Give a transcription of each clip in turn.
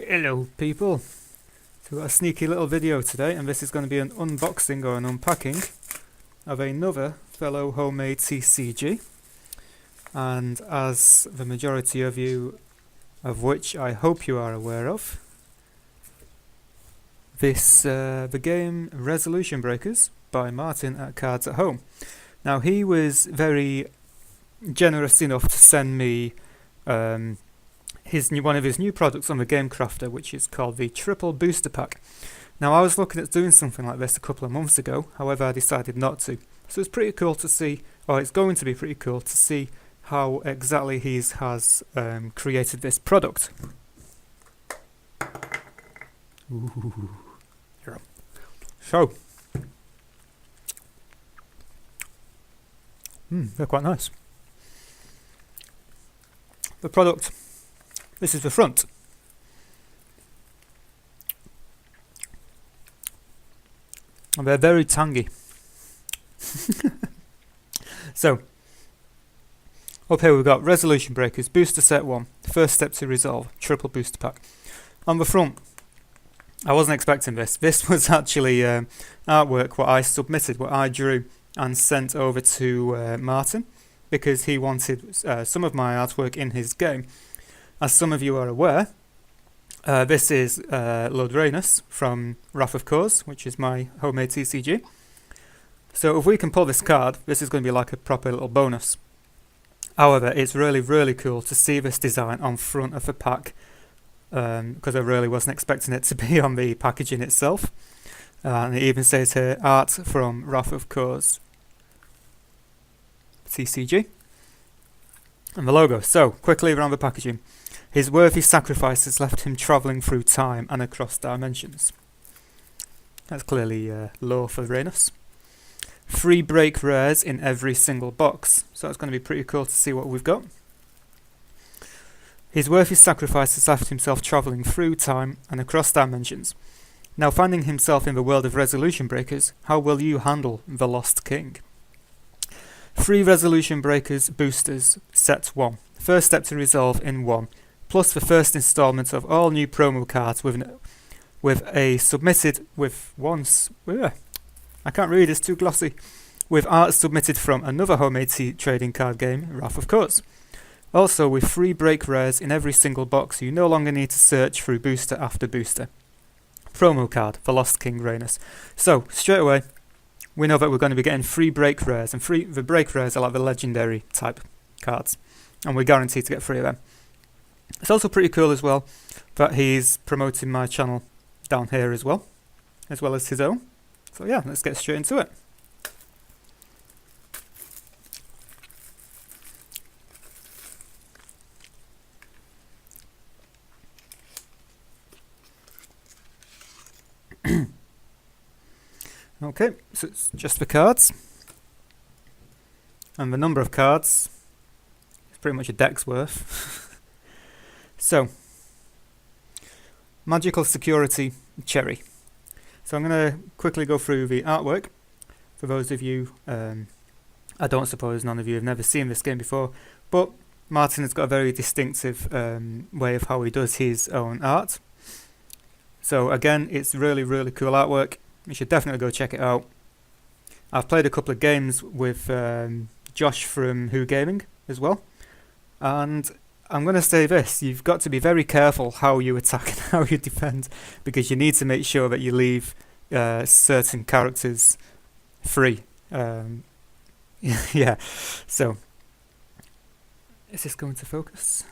Hello people, so we've got a sneaky little video today, and this is going to be an unboxing or an unpacking of another fellow homemade TCG. And as the majority of you, of which I hope you are aware of, the game Resolution Breakers by Martin at Cards at Home. Now he was very generous enough to send me one of his new products on the Game Crafter, which is called the Triple Booster Pack. Now I was looking at doing something like this a couple of months ago, however I decided not to. So it's pretty cool to see, or it's going to be pretty cool to see how exactly he has created this product. Ooh. So, they're quite nice. The product. This is the front. And they're very tangy. So, up here we've got Resolution Breakers, Booster Set 1, First Step to Resolve, Triple Booster Pack. On the front, I wasn't expecting this. This was actually artwork what I submitted, what I drew and sent over to Martin, because he wanted some of my artwork in his game. As some of you are aware, this is Lodranus from Wrath of Kors, which is my homemade TCG. So if we can pull this card, this is going to be like a proper little bonus. However, it's really cool to see this design on front of the pack, because I really wasn't expecting it to be on the packaging itself. And it even says here, art from Wrath of Kors TCG. And the logo. So, quickly around the packaging. His worthy sacrifices left him travelling through time and across dimensions. That's clearly lore for Ranus. 3 break rares in every single box. So it's going to be pretty cool to see what we've got. His worthy sacrifices left himself travelling through time and across dimensions. Now finding himself in the world of Resolution Breakers, how will you handle the Lost King? 3 Resolution Breakers boosters, set 1. First Step to Resolve in 1. Plus the first instalment of all new promo cards with a submitted with once. I can't read, it's too glossy. With art submitted from another homemade trading card game, Wrath of Kors. Also with 3 break rares in every single box, you no longer need to search through booster after booster. Promo card, the Lost King Ranus. So straight away, we know that we're going to be getting 3 break rares, and the break rares are like the legendary type cards, and we're guaranteed to get 3 of them. It's also pretty cool as well that he's promoting my channel down here as well as his own. So yeah, let's get straight into it. Okay, so it's just the cards. And the number of cards is pretty much a deck's worth. So, Magical Security Cherry. So I'm going to quickly go through the artwork. For those of you, I don't suppose none of you have never seen this game before, but Martin has got a very distinctive way of how he does his own art. So again, it's really cool artwork. You should definitely go check it out. I've played a couple of games with Josh from Who Gaming as well, and I'm going to say this, you've got to be very careful how you attack and how you defend, because you need to make sure that you leave certain characters free. Yeah, so is this going to focus?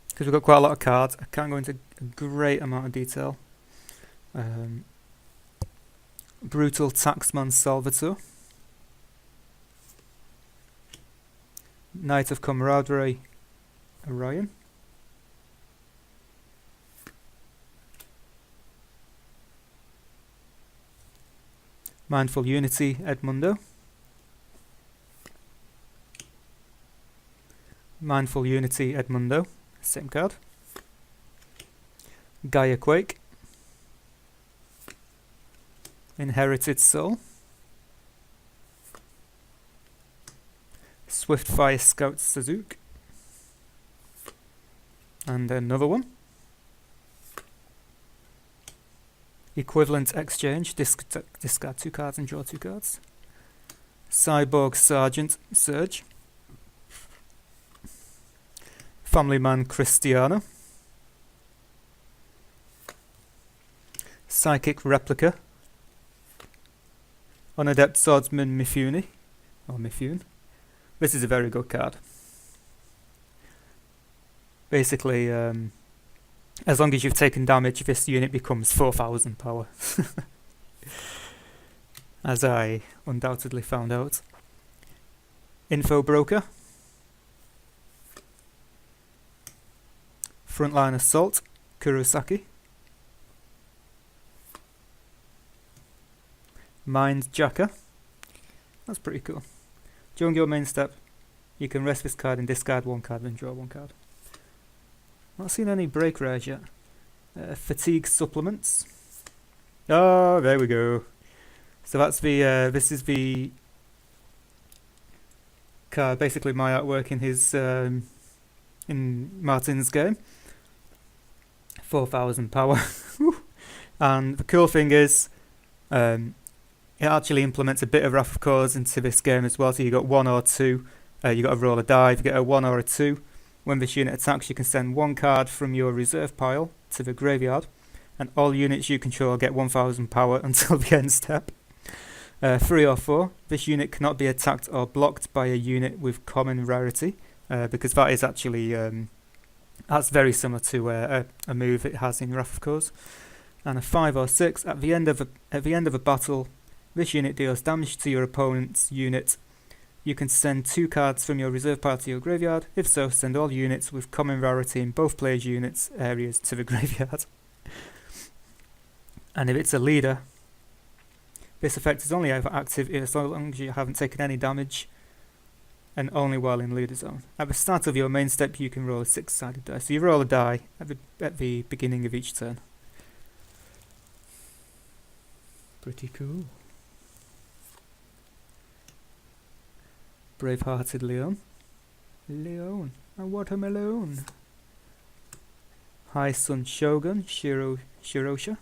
Because we've got quite a lot of cards, I can't go into a great amount of detail. Brutal Taxman Salvatore. Knight of Camaraderie, Orion. Mindful Unity, Edmundo. Mindful Unity, Edmundo, same card. Gaia Quake. Inherited Soul. Swiftfire Scout Suzuki. And another one. Equivalent exchange, discard 2 cards and draw 2 cards. Cyborg Sergeant Surge. Family Man Cristiano. Psychic Replica. Unadept Swordsman Mifune. Or Mifune. This is a very good card. Basically, as long as you've taken damage, this unit becomes 4000 power. As I undoubtedly found out. Info Broker. Frontline Assault, Kurosaki. Mind Jacker. That's pretty cool. During your main step, you can rest this card and discard 1 card, then draw 1 card. Not seen any break rares yet. Fatigue Supplements. Oh, there we go. So that's the this is the card, basically my artwork in his in Martin's game. 4000 power. And the cool thing is, it actually implements a bit of Wrath of Khorne into this game as well. So you got 1 or 2. You got to roll a die. If you get a 1 or a 2, when this unit attacks, you can send 1 card from your reserve pile to the graveyard, and all units you control get 1000 power until the end step. 3 or 4, this unit cannot be attacked or blocked by a unit with common rarity, because that is actually that's very similar to a move it has in Wrath of Khorne. And a 5 or 6, at the end of a battle, this unit deals damage to your opponent's unit. You can send 2 cards from your reserve pile to your graveyard. If so, send all units with common rarity in both players' units areas to the graveyard. And if it's a leader, this effect is only ever active as long as you haven't taken any damage, and only while in leader zone. At the start of your main step, you can roll a 6-sided die. So you roll a die at the beginning of each turn. Pretty cool. Brave-hearted Leon. Leon, a watermelon. High Sun Shogun, Shirosha.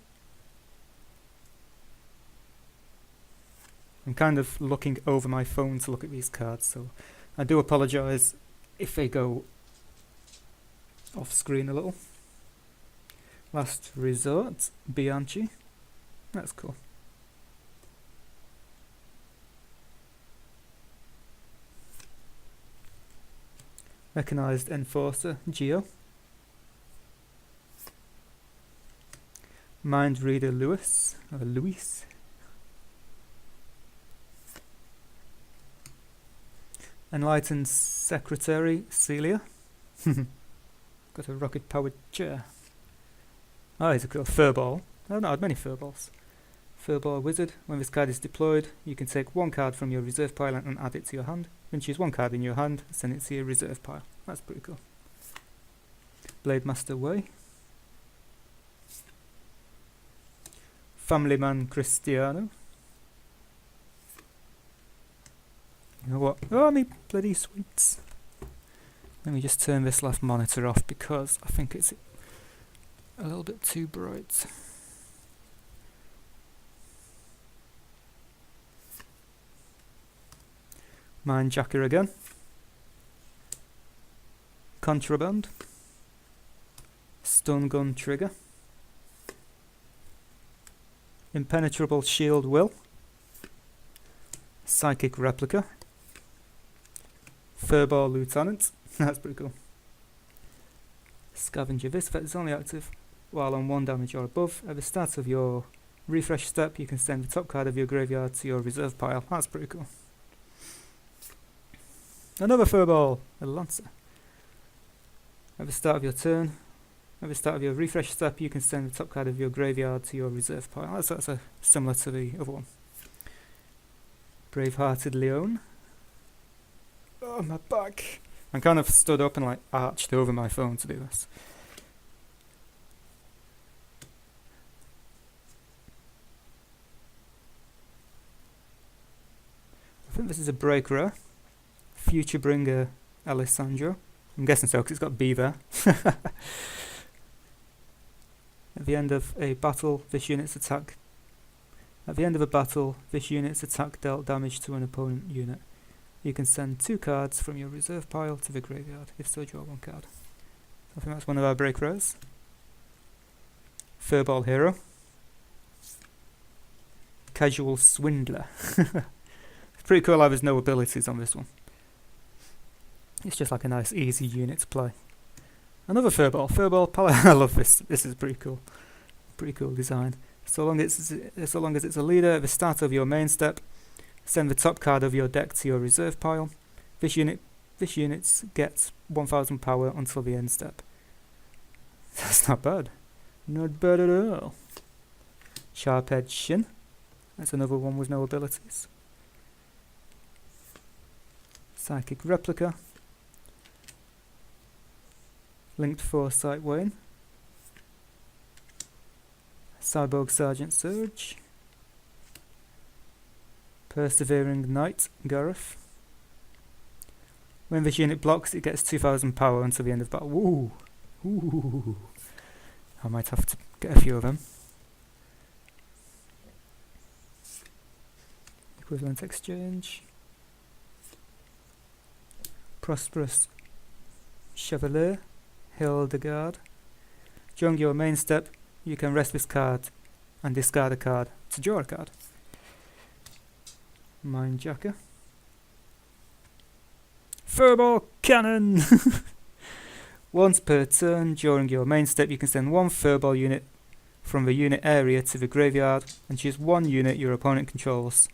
I'm kind of looking over my phone to look at these cards, so I do apologise if they go off screen a little. Last Resort, Bianchi. That's cool. Mechanized Enforcer, Geo. Mind Reader, Luis. Enlightened Secretary, Celia. Got a rocket-powered chair. Oh, he's a cool furball. I've not had many furballs. Furball Wizard. When this card is deployed, you can take 1 card from your reserve pile and add it to your hand. Then choose 1 card in your hand, send it to your reserve pile. That's pretty cool. Blade Master Way. Family Man Cristiano. You know what? Oh, me bloody sweets. Let me just turn this left monitor off because I think it's a little bit too bright. Mind Jacker again. Contraband. Stun Gun Trigger. Impenetrable Shield Will. Psychic Replica. Furball Lieutenant. That's pretty cool. Scavenger. This effect is only active while on 1 damage or above. At the start of your refresh step, you can send the top card of your graveyard to your reserve pile. That's pretty cool. Another furball, a Lancer. At the start of your turn, at the start of your refresh step, you can send the top card of your graveyard to your reserve pile. That's similar to the other one. Brave-hearted Leon. Oh, my back. I'm kind of stood up and like arched over my phone to do this. I think this is a break rare. Future Bringer Alessandro. I'm guessing so because it's got B there. At the end of a battle, this unit's attack. At the end of a battle, this unit's attack dealt damage to an opponent unit. You can send 2 cards from your reserve pile to the graveyard. If so, draw 1 card. I think that's one of our break rares. Furball Hero. Casual Swindler. It's pretty cool how there's no abilities on this one. It's just like a nice easy unit to play. Another Furball Palette. I love this. This is pretty cool. Pretty cool design. So long as it's a leader at the start of your main step, send the top card of your deck to your reserve pile. This unit gets 1000 power until the end step. That's not bad. Not bad at all. Sharp Edge Shin. That's another one with no abilities. Psychic Replica. Linked Foresight Wayne. Cyborg Sergeant Surge. Persevering Knight Gareth. When this unit blocks, it gets 2000 power until the end of battle. Woo! Ooh. I might have to get a few of them. Equivalent Exchange. Prosperous Chevalier. Hildegard. During your main step, you can rest this card and discard a card to draw a card. Mindjacker. Furball Cannon! Once per turn during your main step, you can send 1 Furball unit from the unit area to the graveyard and choose 1 unit your opponent controls.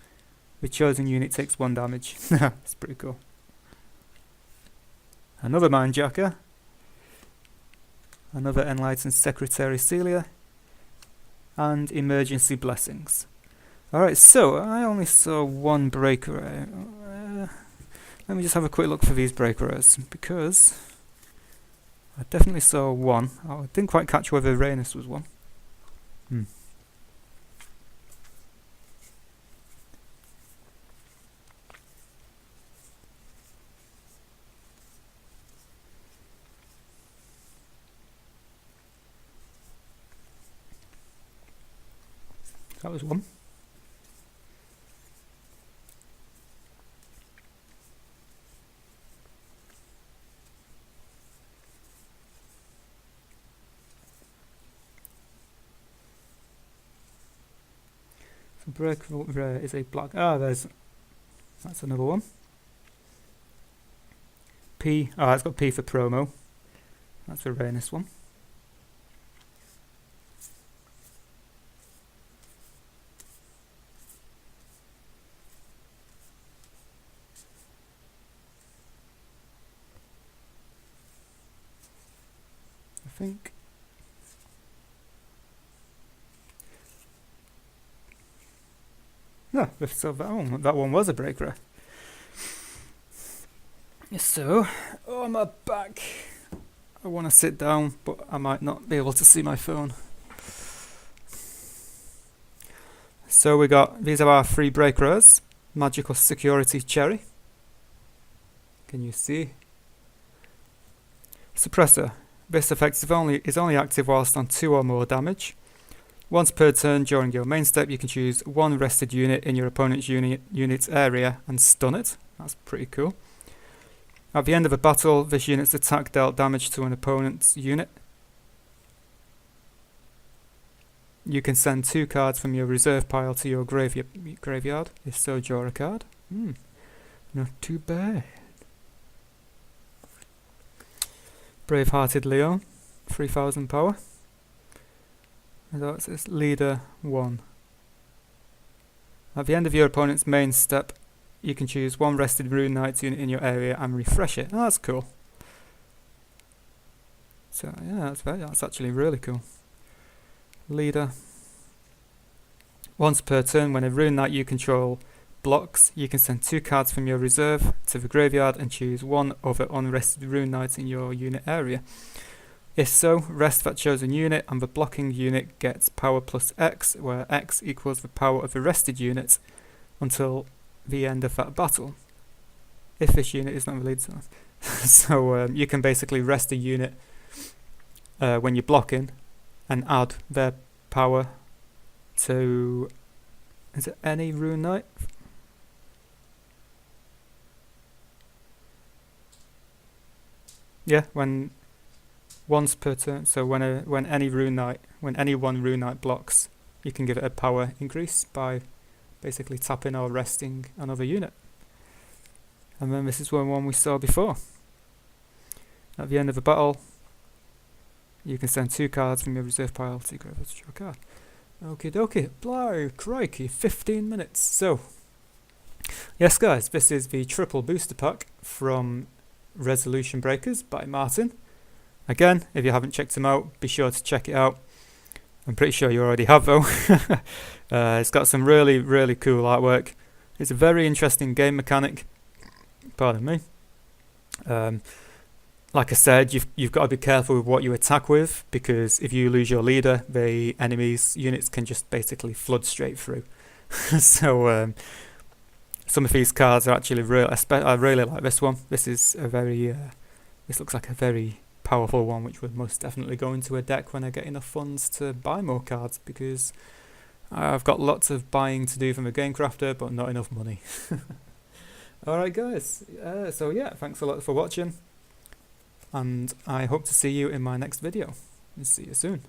The chosen unit takes 1 damage. That's pretty cool. Another Mindjacker. Another Enlightened Secretary Celia. And Emergency Blessings. Alright, so I only saw 1 break rare. Let me just have a quick look for these break rares, because I definitely saw 1. I didn't quite catch whether Rhaenys was one. That was 1. So break rare is a black. That's another one. P. It's got P for promo. That's the Rhaenys one. I think. No, so that one was a break rare. So, on my back, I want to sit down, but I might not be able to see my phone. So we got, these are our 3 break rares. Magical Security Cherry. Can you see? Suppressor. This effect is only active whilst on 2 or more damage. Once per turn during your main step, you can choose 1 rested unit in your opponent's unit's area and stun it. That's pretty cool. At the end of a battle, this unit's attack dealt damage to an opponent's unit. You can send 2 cards from your reserve pile to your graveyard. If so, draw a card. Not too bad. Brave-hearted Leon, 3000 power. That's leader 1. At the end of your opponent's main step, you can choose 1 rested Rune Knight unit in your area and refresh it. That's cool. So yeah, that's actually really cool. Leader. Once per turn, when a Rune Knight you control blocks, you can send 2 cards from your reserve to the graveyard and choose 1 other unrested Rune Knight in your unit area. If so, rest that chosen unit and the blocking unit gets power plus X, where X equals the power of the rested unit until the end of that battle. if this unit is not related to so you can basically rest a unit when you're blocking and add their power to, is it any Rune Knight? Yeah, when once per turn. So when any one Rune Knight blocks, you can give it a power increase by basically tapping or resting another unit. And then this is one we saw before. At the end of a battle, you can send 2 cards from your reserve pile to your graveyard to draw a card. Okie dokie, blah, crikey, 15 minutes. So, yes guys, this is the triple booster pack from Resolution Breakers by Martin. Again, if you haven't checked them out, be sure to check it out. I'm pretty sure you already have though. It's got some really, really cool artwork. It's a very interesting game mechanic. Pardon me. Like I said, you've got to be careful with what you attack with, because if you lose your leader, the enemy's units can just basically flood straight through. So some of these cards are actually real. I really like this one. This is a very. This looks like a very powerful one, which would most definitely go into a deck when I get enough funds to buy more cards, because I've got lots of buying to do from a game crafter, but not enough money. Alright guys, so yeah, thanks a lot for watching, and I hope to see you in my next video. See you soon.